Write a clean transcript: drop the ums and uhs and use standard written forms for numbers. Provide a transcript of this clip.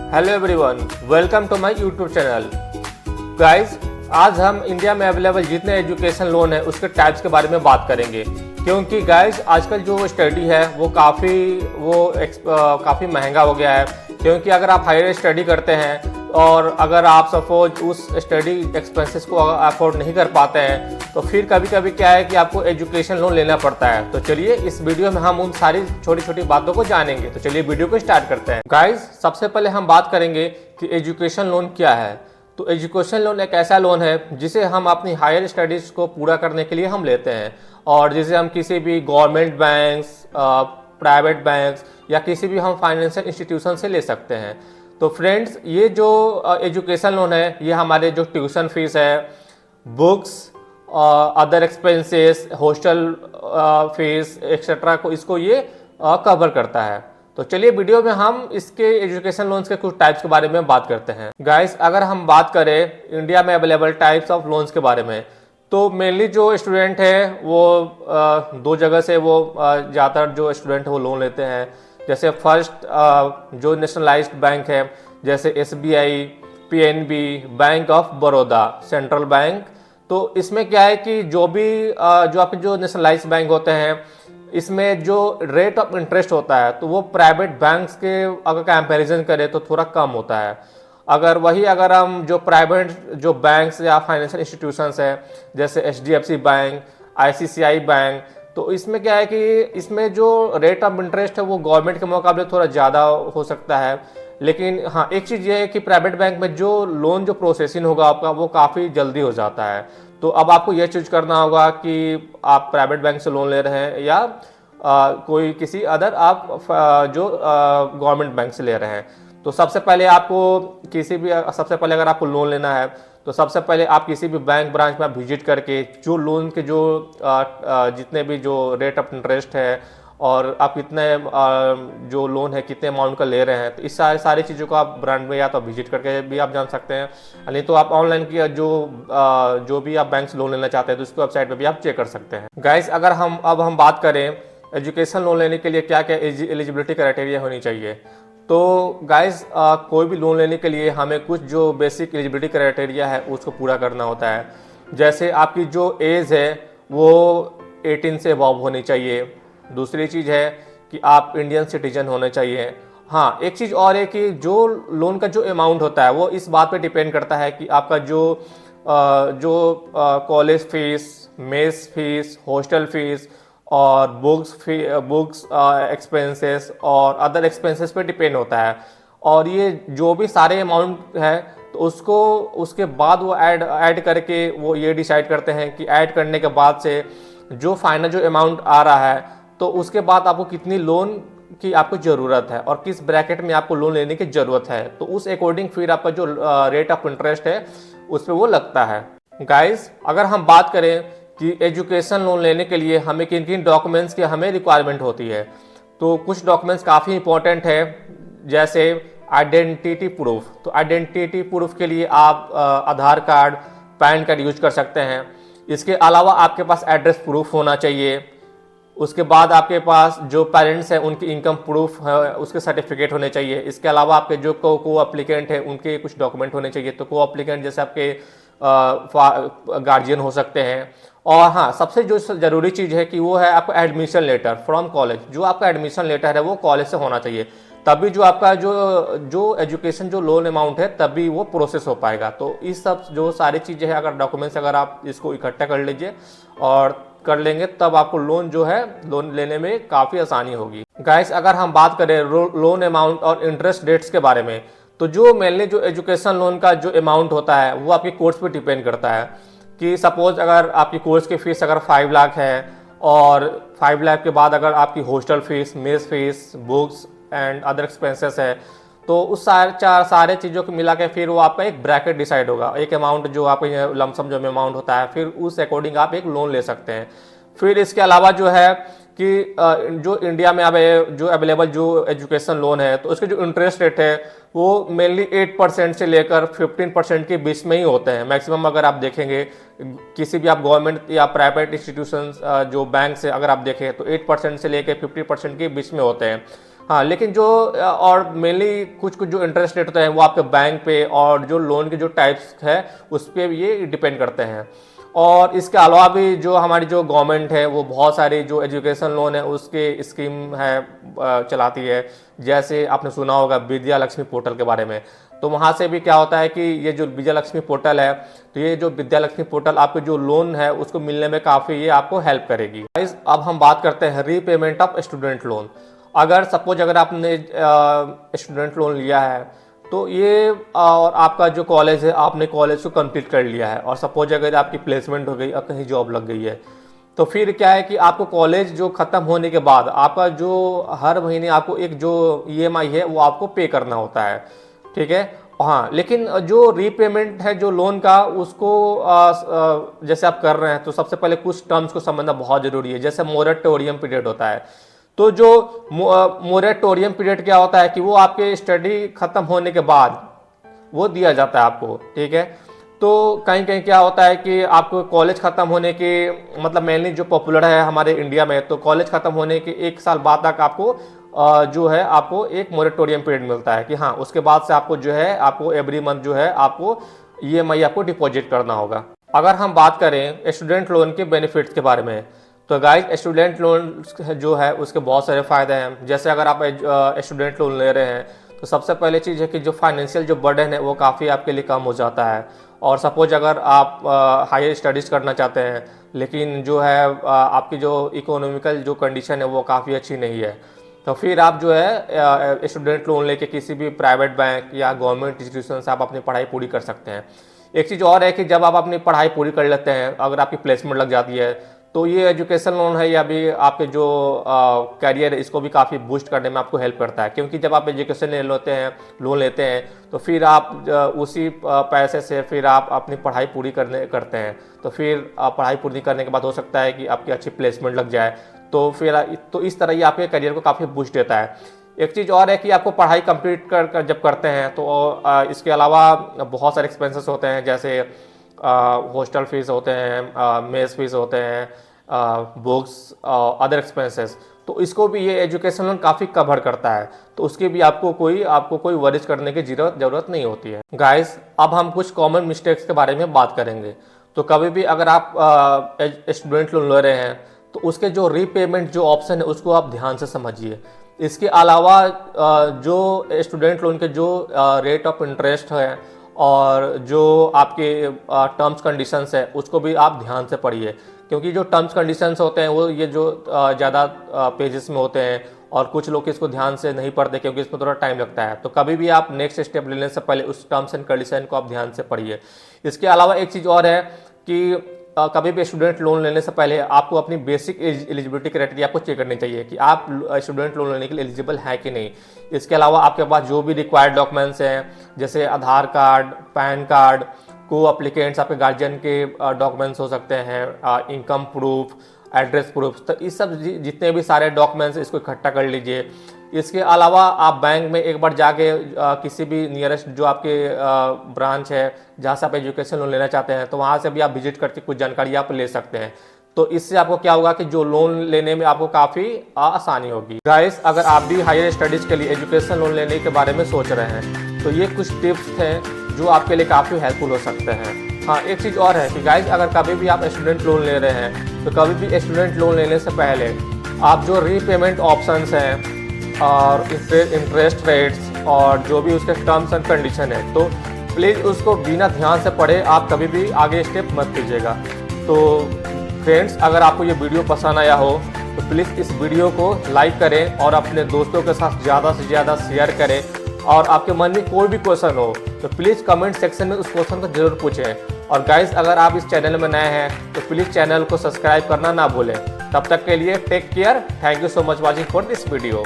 Hello everyone, welcome to my YouTube channel. Guys, आज हम India में अवेलेबल जितने एजुकेशन लोन है उसके टाइप्स के बारे में बात करेंगे, क्योंकि गाइस आजकल जो स्टडी है वो काफ़ी महंगा हो गया है। क्योंकि अगर आप हायर स्टडी करते हैं और अगर आप सपोज उस स्टडी एक्सपेंसेस को अफोर्ड नहीं कर पाते हैं तो फिर कभी कभी क्या है कि आपको एजुकेशन लोन लेना पड़ता है। तो चलिए इस वीडियो में हम उन सारी छोटी छोटी बातों को जानेंगे। तो चलिए वीडियो को स्टार्ट करते हैं। गाइस, सबसे पहले हम बात करेंगे कि एजुकेशन लोन क्या है। तो एजुकेशन लोन एक ऐसा लोन है जिसे हम अपनी हायर स्टडीज़ को पूरा करने के लिए हम लेते हैं, और जिसे हम किसी भी गवर्नमेंट बैंक्स, प्राइवेट बैंक्स या किसी भी हम फाइनेंशियल इंस्टीट्यूशन से ले सकते हैं। तो फ्रेंड्स, ये जो एजुकेशन लोन है ये हमारे जो ट्यूशन फीस है, books, other expenses, hostel fees etcetera को इसको ये कवर करता है। तो चलिए वीडियो में हम इसके एजुकेशन लोन्स के कुछ टाइप्स के बारे में बात करते हैं। गाइस, अगर हम बात करें इंडिया में अवेलेबल टाइप्स ऑफ लोन्स के बारे में, तो मेनली जो स्टूडेंट है वो दो जगह से वो ज़्यादातर जो स्टूडेंट है वो लोन लेते हैं। जैसे फर्स्ट जो नेशनलाइज्ड बैंक है, जैसे SBI, PNB, bank of Baroda, central bank. तो इसमें क्या है कि जो आपके जो नेशनलाइज्ड बैंक होते हैं इसमें जो रेट ऑफ इंटरेस्ट होता है तो वो प्राइवेट बैंक्स के अगर कंपैरिजन करें तो थोड़ा कम होता है। अगर हम जो प्राइवेट जो बैंक्स या फाइनेंशियल इंस्टीट्यूशंस है जैसे HDFC बैंक, ICICI बैंक, तो इसमें क्या है कि इसमें जो रेट ऑफ इंटरेस्ट है वो गवर्नमेंट के मुकाबले थोड़ा ज़्यादा हो सकता है। लेकिन हाँ, एक चीज़ ये है कि प्राइवेट बैंक में जो लोन जो प्रोसेसिंग होगा आपका वो काफ़ी जल्दी हो जाता है। तो अब आपको ये चूज करना होगा कि आप प्राइवेट बैंक से लोन ले रहे हैं या कोई किसी अदर आप जो गवर्नमेंट बैंक से ले रहे हैं। तो सबसे पहले अगर आपको लोन लेना है तो सबसे पहले आप किसी भी बैंक ब्रांच में आप विजिट करके जो लोन के जो जितने भी जो रेट ऑफ इंटरेस्ट है और आप कितने जो लोन है कितने अमाउंट का ले रहे हैं, तो इस सारी चीज़ों को आप ब्रांच में या तो विजिट करके भी आप जान सकते हैं, नहीं तो आप ऑनलाइन की जो भी आप बैंक से लोन लेना चाहते हैं तो उसकी वेबसाइट पर भी आप चेक कर सकते हैं। गाइस, अगर हम बात करें एजुकेशन लोन लेने के लिए क्या क्या एलिजिबिलिटी क्राइटेरिया होनी चाहिए, तो गाइस कोई भी लोन लेने के लिए हमें कुछ जो बेसिक एलिजिबिलिटी क्राइटेरिया है उसको पूरा करना होता है। जैसे आपकी जो एज है वो 18 से अबव होनी चाहिए। दूसरी चीज़ है कि आप इंडियन सिटीजन होने चाहिए। हाँ, एक चीज़ और है कि जो लोन का जो अमाउंट होता है वो इस बात पे डिपेंड करता है कि आपका जो college fees, mess fees, hostel fees और बुक्स एक्सपेंसेस और अदर एक्सपेंसेस पे डिपेंड होता है। और ये जो भी सारे अमाउंट है तो उसके बाद वो ऐड करके वो ये डिसाइड करते हैं कि ऐड करने के बाद से जो फाइनल जो अमाउंट आ रहा है तो उसके बाद आपको कितनी लोन की आपको ज़रूरत है और किस ब्रैकेट में आपको लोन लेने की ज़रूरत है, तो उस अकॉर्डिंग फिर आपका जो रेट ऑफ इंटरेस्ट है उस पर वो लगता है। गाइस, अगर हम बात करें कि एजुकेशन लोन लेने के लिए हमें किन किन डॉक्यूमेंट्स की हमें रिक्वायरमेंट होती है, तो कुछ डॉक्यूमेंट्स काफ़ी इंपॉर्टेंट है, जैसे आइडेंटिटी प्रूफ। तो आइडेंटिटी प्रूफ के लिए आप आधार कार्ड, पैन कार्ड यूज कर सकते हैं। इसके अलावा आपके पास एड्रेस प्रूफ होना चाहिए। उसके बाद आपके पास जो पेरेंट्स हैं उनकी इनकम प्रूफ है उसके सर्टिफिकेट होने चाहिए। इसके अलावा आपके जो को एप्लीकेंट है उनके कुछ डॉक्यूमेंट होने चाहिए। तो को एप्लीकेंट जैसे आपके गार्जियन हो सकते हैं। और हाँ, सबसे जो ज़रूरी चीज़ है कि वो है आपका एडमिशन लेटर फ्रॉम कॉलेज। जो आपका एडमिशन लेटर है वो कॉलेज से होना चाहिए, तभी जो आपका जो एजुकेशन जो लोन अमाउंट है तभी वो प्रोसेस हो पाएगा। तो इस सब जो सारी चीज़ें हैं, अगर डॉक्यूमेंट्स अगर आप इसको इकट्ठा कर लीजिए और कर लेंगे तब आपको लोन लेने में काफ़ी आसानी होगी। गाइस, अगर हम बात करें लोन अमाउंट और इंटरेस्ट रेट्स के बारे में, तो जो मेनली जो एजुकेशन लोन का जो अमाउंट होता है वो आपके कोर्स पे डिपेंड करता है। कि सपोज अगर आपकी कोर्स की फ़ीस अगर 5 लाख है और 5 लाख के बाद अगर आपकी hostel fees, mess fees, books and other expenses है, तो उस सारे चीज़ों को मिला के फिर वो आपका एक ब्रैकेट डिसाइड होगा, एक अमाउंट जो आपका लमसम जो अमाउंट होता है, फिर उस अकॉर्डिंग आप एक लोन ले सकते हैं। फिर इसके अलावा जो है कि जो इंडिया में अब जो अवेलेबल जो एजुकेशन लोन है तो उसके जो इंटरेस्ट रेट है वो मेनली 8% से लेकर 15% के बीच में ही होते हैं मैक्सिमम। अगर आप देखेंगे किसी भी आप गवर्नमेंट या प्राइवेट इंस्टीट्यूशंस जो बैंक से अगर आप देखें तो 8% से लेकर 50% के बीच में होते हैं। हाँ, लेकिन जो और मेनली कुछ कुछ जो इंटरेस्ट रेट होते हैं वो आपके बैंक पे और जो लोन के जो टाइप्स है उस पर ये डिपेंड करते हैं। और इसके अलावा भी जो हमारी जो गवर्नमेंट है वो बहुत सारी जो एजुकेशन लोन है उसके स्कीम है चलाती है। जैसे आपने सुना होगा विद्या लक्ष्मी पोर्टल के बारे में, तो वहाँ से भी क्या होता है कि ये जो विद्या लक्ष्मी पोर्टल है, तो ये जो विद्या लक्ष्मी पोर्टल आपके जो लोन है उसको मिलने में काफ़ी ये आपको हेल्प करेगी। अब हम बात करते हैं रीपेमेंट ऑफ स्टूडेंट लोन। अगर सपोज अगर आपने स्टूडेंट लोन लिया है तो ये और आपका जो कॉलेज है आपने कॉलेज को कंप्लीट कर लिया है और सपोज अगर आपकी प्लेसमेंट हो गई और कहीं जॉब लग गई है, तो फिर क्या है कि आपको कॉलेज जो ख़त्म होने के बाद आपका जो हर महीने आपको एक जो EMI है वो आपको पे करना होता है, ठीक है। हाँ, लेकिन जो रीपेमेंट है जो लोन का उसको जैसे आप कर रहे हैं तो सबसे पहले कुछ टर्म्स को समझना बहुत ज़रूरी है। जैसे मोरेटोरियम पीरियड होता है, तो जो मोरेटोरियम पीरियड क्या होता है कि वो आपके स्टडी खत्म होने के बाद वो दिया जाता है आपको, ठीक है। तो कहीं कहीं क्या होता है कि आपको कॉलेज ख़त्म होने के मतलब मेनली जो पॉपुलर है हमारे इंडिया में, तो कॉलेज ख़त्म होने के 1 साल बाद तक आपको जो है आपको एक मोरेटोरियम पीरियड मिलता है कि हाँ उसके बाद से आपको जो है आपको एवरी मंथ जो है आपको EMI आपको डिपॉजिट करना होगा। अगर हम बात करें स्टूडेंट लोन के बेनिफिट्स के बारे में, तो गाइस स्टूडेंट लोन जो है उसके बहुत सारे फ़ायदे हैं। जैसे अगर आप स्टूडेंट लोन ले रहे हैं तो सबसे पहले चीज़ है कि जो फाइनेंशियल जो बर्डन है वो काफ़ी आपके लिए कम हो जाता है। और सपोज अगर आप हायर स्टडीज़ करना चाहते हैं लेकिन जो है आपकी जो इकोनॉमिकल जो कंडीशन है वो काफ़ी अच्छी नहीं है, तो फिर आप जो है स्टूडेंट लोन लेके किसी भी प्राइवेट बैंक या गवर्नमेंट इंस्टीट्यूशन से आप अपनी पढ़ाई पूरी कर सकते हैं। एक चीज़ और है कि जब आप अपनी पढ़ाई पूरी कर लेते हैं, अगर आपकी प्लेसमेंट लग जाती है, तो ये एजुकेशन लोन है या भी आपके जो करियर है इसको भी काफ़ी बूस्ट करने में आपको हेल्प करता है। क्योंकि जब आप एजुकेशन लोन लेते हैं तो फिर आप उसी पैसे से फिर आप अपनी पढ़ाई पूरी करते हैं, तो फिर पढ़ाई पूरी करने के बाद हो सकता है कि आपकी अच्छी प्लेसमेंट लग जाए, तो फिर तो इस तरह ये आपके करियर को काफ़ी बूस्ट देता है। एक चीज़ और है कि आपको पढ़ाई कंप्लीट कर जब करते हैं तो इसके अलावा बहुत सारे एक्सपेंसेस होते हैं, जैसे हॉस्टल फीस होते हैं, मेस फीस होते हैं, बुक्स, अदर एक्सपेंसेस, तो इसको भी ये एजुकेशन लोन काफ़ी कवर करता है, तो उसकी भी आपको कोई वरीज करने की ज़रूरत नहीं होती है। गाइस, अब हम कुछ कॉमन मिस्टेक्स के बारे में बात करेंगे। तो कभी भी अगर आप स्टूडेंट लोन ले रहे हैं तो उसके जो रीपेमेंट जो ऑप्शन है उसको आप ध्यान से समझिए। इसके अलावा जो स्टूडेंट लोन के जो रेट ऑफ इंटरेस्ट है और जो आपके टर्म्स कंडीशंस है उसको भी आप ध्यान से पढ़िए, क्योंकि जो टर्म्स कंडीशंस होते हैं वो ये जो ज़्यादा पेजेस में होते हैं और कुछ लोग इसको ध्यान से नहीं पढ़ते क्योंकि इसमें थोड़ा टाइम लगता है। तो कभी भी आप नेक्स्ट स्टेप लेने से पहले उस टर्म्स एंड कंडीशन को आप ध्यान से पढ़िए। इसके अलावा एक चीज़ और है कि कभी भी स्टूडेंट लोन लेने से पहले आपको अपनी बेसिक एलिजिबिलिटी क्राइटेरिया आपको चेक करनी चाहिए कि आप स्टूडेंट लोन लेने के लिए एलिजिबल है कि नहीं। इसके अलावा आपके पास जो भी रिक्वायर्ड डॉक्यूमेंट्स हैं, जैसे आधार कार्ड, पैन कार्ड, को अप्लीकेंट्स आपके गार्जियन के डॉक्यूमेंट्स हो सकते हैं, इनकम प्रूफ, एड्रेस प्रूफ, तो इस सब जितने भी सारे डॉक्यूमेंट्स इसको इकट्ठा कर लीजिए। इसके अलावा आप बैंक में एक बार जाके किसी भी नियरेस्ट जो आपके ब्रांच है जहाँ से आप एजुकेशन लोन लेना चाहते हैं, तो वहाँ से भी आप विजिट करके कुछ जानकारी आप ले सकते हैं। तो इससे आपको क्या होगा कि जो लोन लेने में आपको काफ़ी आसानी होगी। गाइस, अगर आप भी हायर स्टडीज़ के लिए एजुकेशन लोन लेने के बारे में सोच रहे हैं तो ये कुछ टिप्स हैं जो आपके लिए काफ़ी हेल्पफुल हो सकते हैं। हाँ, एक चीज़ और है कि गाइस, अगर कभी भी आप स्टूडेंट लोन ले रहे हैं तो कभी भी स्टूडेंट लोन लेने से पहले आप जो रीपेमेंट ऑप्शंस हैं और इंटरेस्ट रेट्स और जो भी उसके टर्म्स एंड कंडीशन है, तो प्लीज़ उसको बिना ध्यान से पढ़े आप कभी भी आगे स्टेप मत कीजिएगा। तो फ्रेंड्स, अगर आपको ये वीडियो पसंद आया हो तो प्लीज़ इस वीडियो को लाइक करें और अपने दोस्तों के साथ ज़्यादा से ज़्यादा शेयर करें। और आपके मन में कोई भी क्वेश्चन हो तो प्लीज़ कमेंट सेक्शन में उस क्वेश्चन को जरूर पूछें। और गाइस, अगर आप इस चैनल में नए हैं तो प्लीज़ चैनल को सब्सक्राइब करना ना भूलें। तब तक के लिए take care. Thank you so much watching for this video.